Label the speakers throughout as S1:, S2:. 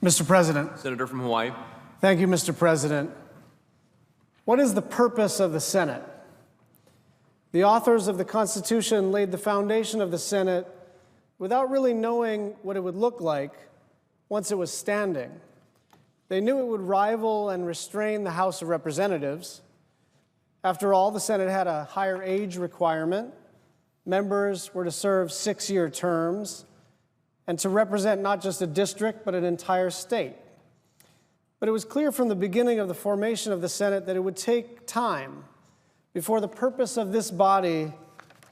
S1: Mr. President.
S2: Senator from Hawaii.
S1: Thank you, Mr. President. What is the purpose of the Senate? The authors of the Constitution laid the foundation of the Senate without really knowing what it would look like once it was standing. They knew it would rival and restrain the House of Representatives. After all, the Senate had a higher age requirement. Members were to serve 6-year terms and to represent not just a district, but an entire state. But it was clear from the beginning of the formation of the Senate that it would take time before the purpose of this body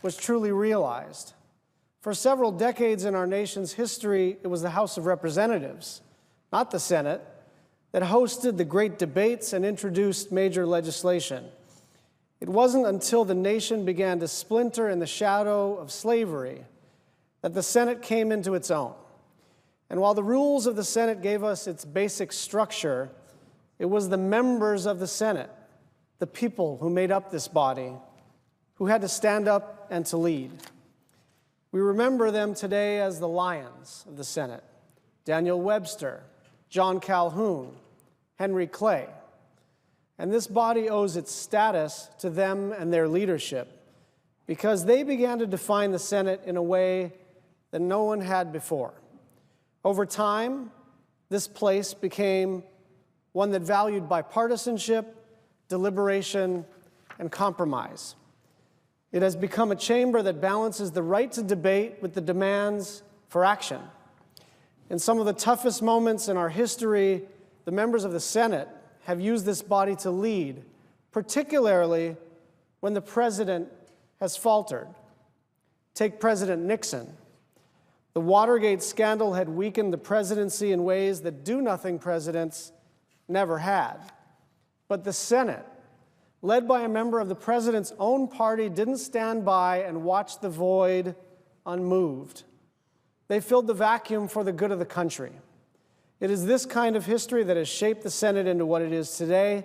S1: was truly realized. For several decades in our nation's history, it was the House of Representatives, not the Senate, that hosted the great debates and introduced major legislation. It wasn't until the nation began to splinter in the shadow of slavery that the Senate came into its own. And while the rules of the Senate gave us its basic structure, it was the members of the Senate, the people who made up this body, who had to stand up and to lead. We remember them today as the lions of the Senate: Daniel Webster, John Calhoun, Henry Clay. And this body owes its status to them and their leadership because they began to define the Senate in a way that no one had before. Over time, this place became one that valued bipartisanship, deliberation, and compromise. It has become a chamber that balances the right to debate with the demands for action. In some of the toughest moments in our history, the members of the Senate have used this body to lead, particularly when the president has faltered. Take President Nixon. The Watergate scandal had weakened the presidency in ways that do-nothing presidents never had. But the Senate, led by a member of the president's own party, didn't stand by and watch the void unmoved. They filled the vacuum for the good of the country. It is this kind of history that has shaped the Senate into what it is today,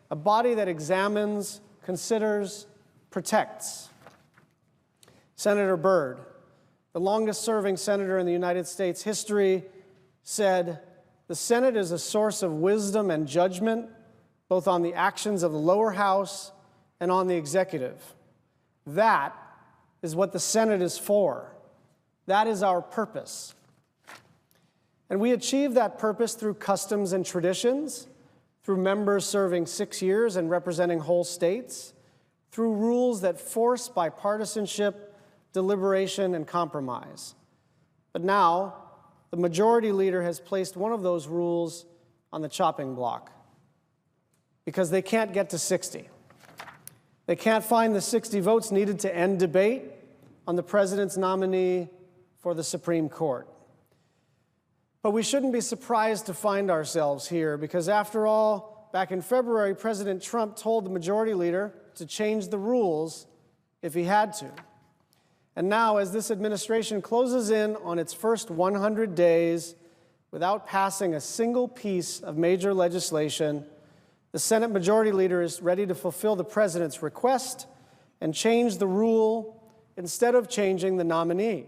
S1: a body that examines, considers, protects. Senator Byrd, the longest-serving senator in the United States history, said, "The Senate is a source of wisdom and judgment, both on the actions of the lower house and on the executive. That is what the Senate is for. That is our purpose." And we achieve that purpose through customs and traditions, through members serving 6 years and representing whole states, through rules that force bipartisanship, deliberation, and compromise. But now, the majority leader has placed one of those rules on the chopping block because they can't get to 60. They can't find the 60 votes needed to end debate on the president's nominee for the Supreme Court. But we shouldn't be surprised to find ourselves here because, after all, back in February, President Trump told the majority leader to change the rules if he had to. And now, as this administration closes in on its first 100 days without passing a single piece of major legislation, the Senate Majority Leader is ready to fulfill the president's request and change the rule instead of changing the nominee.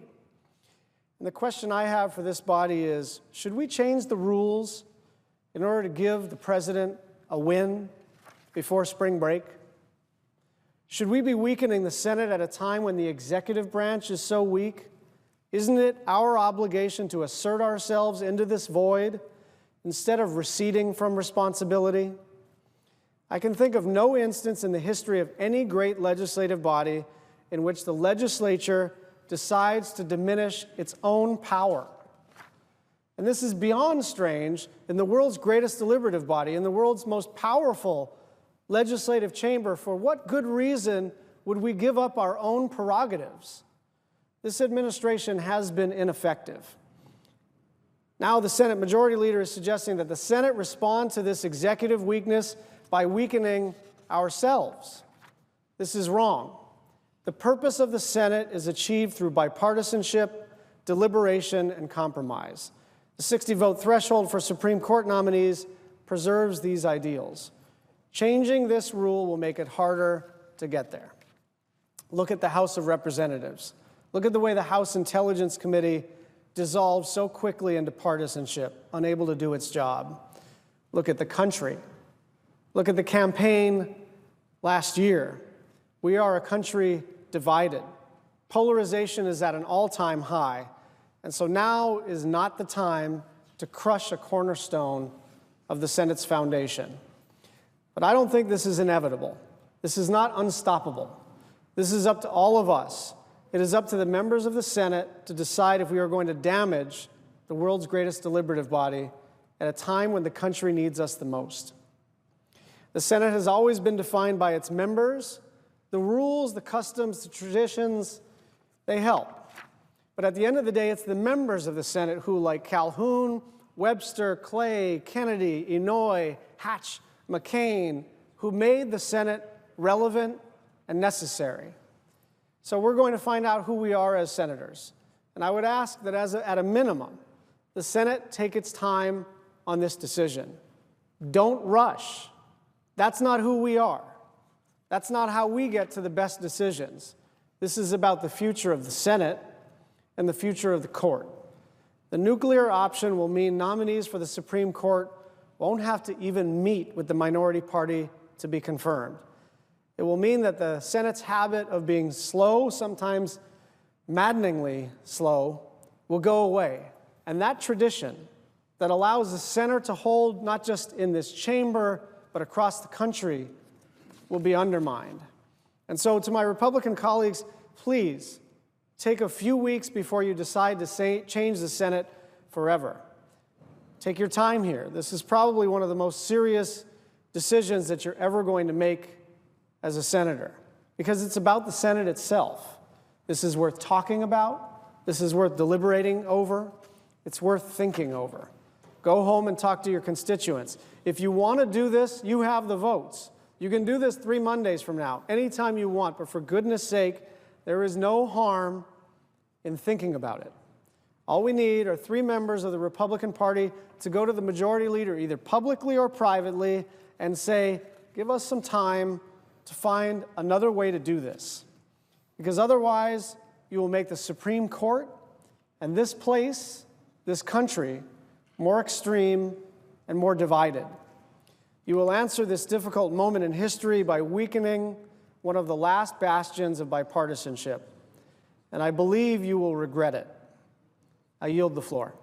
S1: And the question I have for this body is, should we change the rules in order to give the president a win before spring break? Should we be weakening the Senate at a time when the executive branch is so weak? Isn't it our obligation to assert ourselves into this void instead of receding from responsibility? I can think of no instance in the history of any great legislative body in which the legislature decides to diminish its own power. And this is beyond strange in the world's greatest deliberative body, in the world's most powerful legislative chamber. For what good reason would we give up our own prerogatives? This administration has been ineffective. Now the Senate Majority Leader is suggesting that the Senate respond to this executive weakness by weakening ourselves. This is wrong. The purpose of the Senate is achieved through bipartisanship, deliberation, and compromise. The 60-vote threshold for Supreme Court nominees preserves these ideals. Changing this rule will make it harder to get there. Look at the House of Representatives. Look at the way the House Intelligence Committee dissolved so quickly into partisanship, unable to do its job. Look at the country. Look at the campaign last year. We are a country divided. Polarization is at an all-time high, and so now is not the time to crush a cornerstone of the Senate's foundation. But I don't think this is inevitable. This is not unstoppable. This is up to all of us. It is up to the members of the Senate to decide if we are going to damage the world's greatest deliberative body at a time when the country needs us the most. The Senate has always been defined by its members. The rules, the customs, the traditions, they help. But at the end of the day, it's the members of the Senate who, like Calhoun, Webster, Clay, Kennedy, Inouye, Hatch, McCain, who made the Senate relevant and necessary. So we're going to find out who we are as senators. And I would ask that at a minimum, the Senate take its time on this decision. Don't rush. That's not who we are. That's not how we get to the best decisions. This is about the future of the Senate and the future of the court. The nuclear option will mean nominees for the Supreme Court won't have to even meet with the minority party to be confirmed. It will mean that the Senate's habit of being slow, sometimes maddeningly slow, will go away. And that tradition that allows the Senate to hold not just in this chamber, but across the country, will be undermined. And so to my Republican colleagues, please take a few weeks before you decide to change the Senate forever. Take your time here. This is probably one of the most serious decisions that you're ever going to make as a senator, because it's about the Senate itself. This is worth talking about. This is worth deliberating over. It's worth thinking over. Go home and talk to your constituents. If you want to do this, you have the votes. You can do this 3 Mondays from now, anytime you want, but for goodness sake, there is no harm in thinking about it. All we need are 3 members of the Republican Party to go to the majority leader, either publicly or privately, and say, give us some time to find another way to do this. Because otherwise, you will make the Supreme Court and this place, this country, more extreme and more divided. You will answer this difficult moment in history by weakening one of the last bastions of bipartisanship. And I believe you will regret it. I yield the floor.